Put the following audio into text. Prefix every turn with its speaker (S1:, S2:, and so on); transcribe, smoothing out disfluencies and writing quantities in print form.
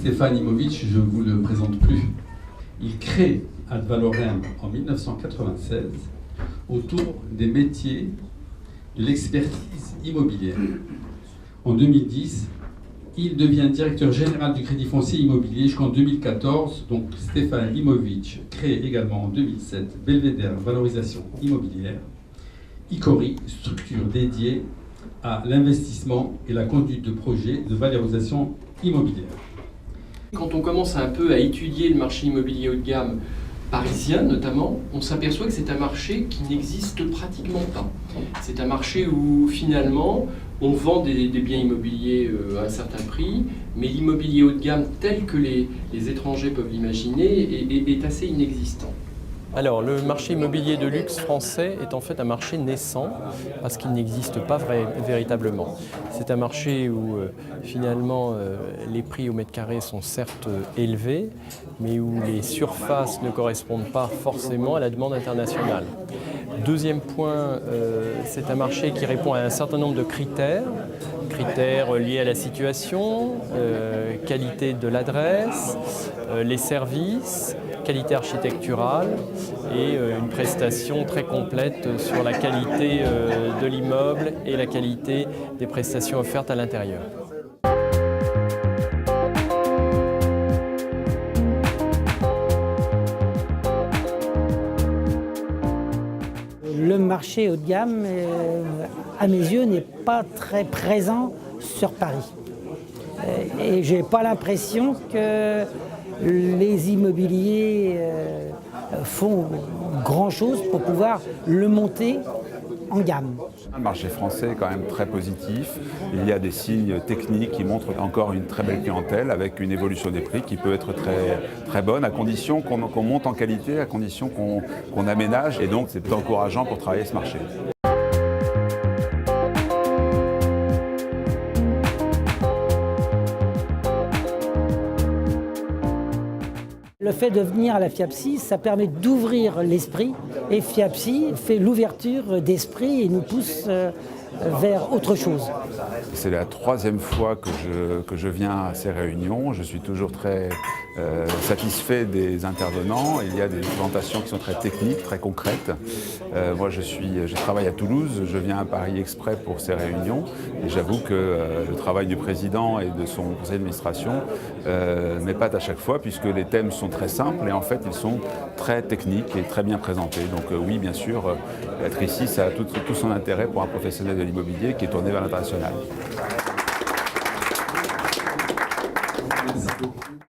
S1: Stéphane Imovic, je ne vous le présente plus. Il crée Ad Valorem en 1996 autour des métiers de l'expertise immobilière. En 2010, il devient directeur général du Crédit Foncier Immobilier jusqu'en 2014. Donc Stéphane Imovic crée également en 2007 Belvédère Valorisation Immobilière, ICORI, structure dédiée à l'investissement et la conduite de projets de valorisation immobilière.
S2: Quand on commence un peu à étudier le marché immobilier haut de gamme parisien notamment, on s'aperçoit que c'est un marché qui n'existe pratiquement pas. C'est un marché où finalement on vend des biens immobiliers à un certain prix, mais l'immobilier haut de gamme tel que les étrangers peuvent l'imaginer est assez inexistant. Alors, le marché immobilier de luxe français est en fait un marché naissant parce qu'il n'existe pas véritablement. C'est un marché où finalement les prix au mètre carré sont certes élevés, mais où les surfaces ne correspondent pas forcément à la demande internationale. Deuxième point, c'est un marché qui répond à un certain nombre de critères liés à la situation, qualité de l'adresse, les services, qualité architecturale et une prestation très complète sur la qualité de l'immeuble et la qualité des prestations offertes à l'intérieur.
S3: Le marché haut de gamme, à mes yeux, n'est pas très présent sur Paris. Et je n'ai pas l'impression que les immobiliers font grand-chose pour pouvoir le monter en gamme.
S4: Le marché français est quand même très positif. Il y a des signes techniques qui montrent encore une très belle clientèle avec une évolution des prix qui peut être très bonne à condition qu'on monte en qualité, à condition qu'on aménage. Et donc c'est encourageant pour travailler ce marché.
S3: Le fait de venir à la FIAPSI, ça permet d'ouvrir l'esprit et FIAPSI fait l'ouverture d'esprit et nous pousse vers autre chose.
S4: C'est la troisième fois que je viens à ces réunions. Je suis toujours très satisfait des intervenants. Il y a des présentations qui sont très techniques, très concrètes. Moi, je travaille à Toulouse, je viens à Paris exprès pour ces réunions. Et j'avoue que le travail du président et de son conseil d'administration m'épate à chaque fois puisque les thèmes sont très simples et en fait, ils sont très techniques et très bien présentés. Donc oui, bien sûr, être ici, ça a tout son intérêt pour un professionnel de l'immobilier qui est tourné vers l'international.